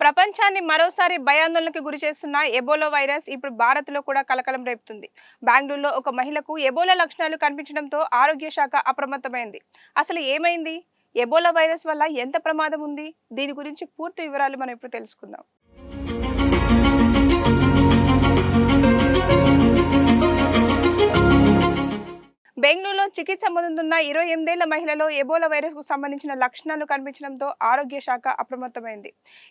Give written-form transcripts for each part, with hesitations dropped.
ప్రపంచాన్ని మరోసారి భయాందోళనకు గురిచేస్తున్న ఎబోలా వైరస్ ఇప్పుడు భారత్లో కూడా కలకలం రేపుతుంది. బెంగళూరులో ఒక మహిళకు ఎబోలా లక్షణాలు కనిపించడంతో ఆరోగ్య శాఖ అప్రమత్తమైంది. అసలు ఏమైంది? ఎబోలా వైరస్ వల్ల ఎంత ప్రమాదం ఉంది? దీని గురించి పూర్తి వివరాలు మనం ఇప్పుడు తెలుసుకుందాం. బెంగళూరులో చికిత్స పొందుతున్న 28 ఏళ్ల మహిళలో ఎబోలా వైరస్ కు సంబంధించిన లక్షణాలు కనిపించడంతో ఆరోగ్య శాఖ అప్రమత్తమైంది.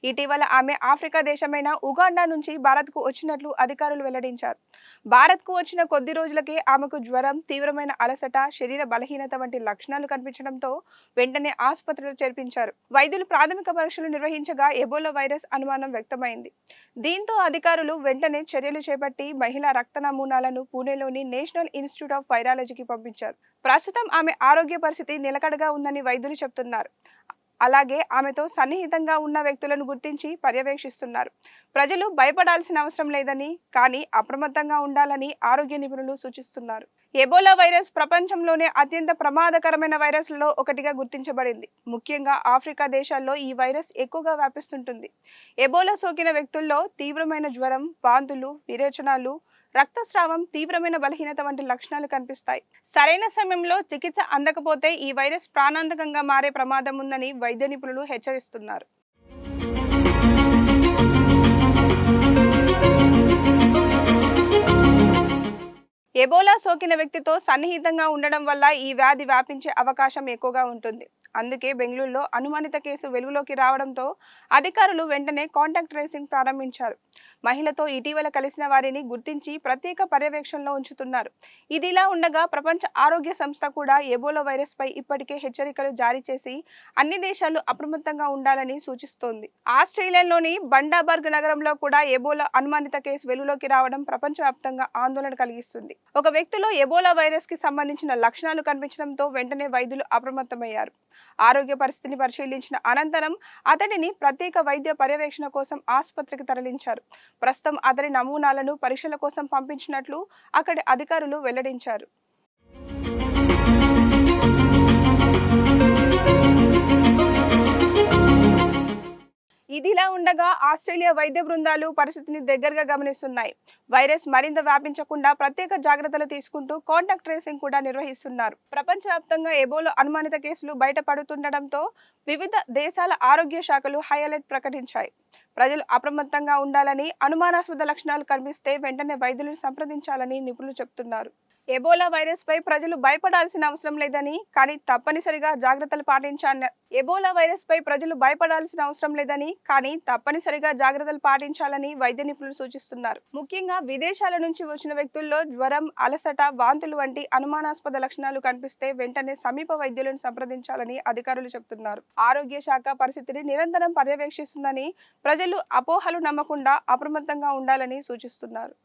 ఇటీవల ఆమె ఆఫ్రికా దేశమైన ఉగాండా నుంచి భారత్ కు వచ్చినట్లు అధికారులు వెల్లడించారు. భారత్ కు వచ్చిన కొద్ది రోజులకే ఆమెకు జ్వరం, తీవ్రమైన అలసట, శరీర బలహీనత వంటి లక్షణాలు కనిపించడంతో వెంటనే ఆసుపత్రిలో చేర్పించారు. వైద్యులు ప్రాథమిక పరీక్షలు నిర్వహించగా ఎబోలా వైరస్ అనుమానం వ్యక్తమైంది. దీంతో అధికారులు వెంటనే చర్యలు చేపట్టి మహిళ రక్త నమూనాలను పూణేలోని నేషనల్ ఇన్స్టిట్యూట్ ఆఫ్ వైరాలజీకి పంపించారు. ప్రస్తుతం ఆమె ఆరోగ్య పరిస్థితి నిలకడగా ఉందని వైద్యులు చెబుతున్నారు. అలాగే ఆమెతో సన్నిహితంగా ఉన్న వ్యక్తులను గుర్తించి పర్యవేక్షిస్తున్నారు. ప్రజలు భయపడాల్సిన అవసరం లేదని, కానీ అప్రమత్తంగా ఉండాలని ఆరోగ్య నిపుణులు సూచిస్తున్నారు. ఎబోలా వైరస్ ప్రపంచంలోనే అత్యంత ప్రమాదకరమైన వైరస్లలో ఒకటిగా గుర్తించబడింది. ముఖ్యంగా ఆఫ్రికా దేశాల్లో ఈ వైరస్ ఎక్కువగా వ్యాపిస్తుంటుంది. ఎబోలా సోకిన వ్యక్తుల్లో తీవ్రమైన జ్వరం, వాంతులు, విరేచనాలు, రక్తస్రావం, తీవ్రమైన బలహీనత వంటి లక్షణాలు కనిపిస్తాయి. సరైన సమయంలో చికిత్స అందకపోతే ఈ వైరస్ ప్రాణాంతకంగా మారే ప్రమాదం ఉందని వైద్య నిపుణులు హెచ్చరిస్తున్నారు. ఎబోలా సోకిన వ్యక్తితో సన్నిహితంగా ఉండడం వల్ల ఈ వ్యాధి వ్యాపించే అవకాశం ఎక్కువగా ఉంటుంది. అందుకే బెంగళూరులో అనుమానిత కేసు వెలుగులోకి రావడంతో అధికారులు వెంటనే కాంటాక్ట్ ట్రేసింగ్ ప్రారంభించారు. మహిళతో ఇటీవల కలిసిన వారిని గుర్తించి ప్రత్యేక పర్యవేక్షణలో ఉంచుతున్నారు. ఇదిలా ఉండగా ప్రపంచ ఆరోగ్య సంస్థ కూడా ఎబోలా వైరస్ పై ఇప్పటికే హెచ్చరికలు జారీ చేసి అన్ని దేశాలు అప్రమత్తంగా ఉండాలని సూచిస్తోంది. ఆస్ట్రేలియాలోని బండాబర్గ్ నగరంలో కూడా ఎబోలా అనుమానిత కేసు వెలుగులోకి రావడం ప్రపంచవ్యాప్తంగా ఆందోళన కలిగిస్తుంది. ఒక వ్యక్తిలో ఎబోలా వైరస్ కి సంబంధించిన లక్షణాలు కనిపించడంతో వెంటనే వైద్యులు అప్రమత్తమయ్యారు. ఆరోగ్య పరిస్థితిని పరిశీలించిన అనంతరం అతడిని ప్రత్యేక వైద్య పర్యవేక్షణ కోసం ఆసుపత్రికి తరలించారు. ప్రస్తుతం అతడి నమూనాలను పరీక్షల కోసం పంపించినట్లు అక్కడి అధికారులు వెల్లడించారు. ఇదిలా ఉండగా ఆస్ట్రేలియా వైద్య బృందాలు పరిస్థితిని దగ్గరగా గమనిస్తున్నాయి. వైరస్ మరింత వ్యాపించకుండా ప్రత్యేక జాగ్రత్తలు తీసుకుంటూ కాంటాక్ట్ ట్రేసింగ్ కూడా నిర్వహిస్తున్నారు. ప్రపంచవ్యాప్తంగా ఎబోలా అనుమానిత కేసులు బయటపడుతుండటంతో వివిధ దేశాల ఆరోగ్య శాఖలు హై అలర్ట్ ప్రకటించాయి. ప్రజలు అప్రమత్తంగా ఉండాలని, అనుమానాస్పద లక్షణాలు కనిపిస్తే వెంటనే వైద్యులను సంప్రదించాలని నిపుణులు చెబుతున్నారు. ఎబోలా వైరస్ పై ప్రజలు భయపడాల్సిన అవసరం లేదని, కానీ తప్పనిసరిగా జాగ్రత్తలు పాటించాలని వైద్య నిపుణులు సూచిస్తున్నారు. ముఖ్యంగా విదేశాల నుంచి వచ్చిన వ్యక్తుల్లో జ్వరం, అలసట, వాంతులు వంటి అనుమానాస్పద లక్షణాలు కనిపిస్తే వెంటనే సమీప వైద్యులను సంప్రదించాలని అధికారులు చెబుతున్నారు. ఆరోగ్య శాఖ పరిస్థితిని నిరంతరం పర్యవేక్షిస్తుందని, ప్రజలు అపోహలు నమ్మకుండా అప్రమత్తంగా ఉండాలని సూచిస్తున్నారు.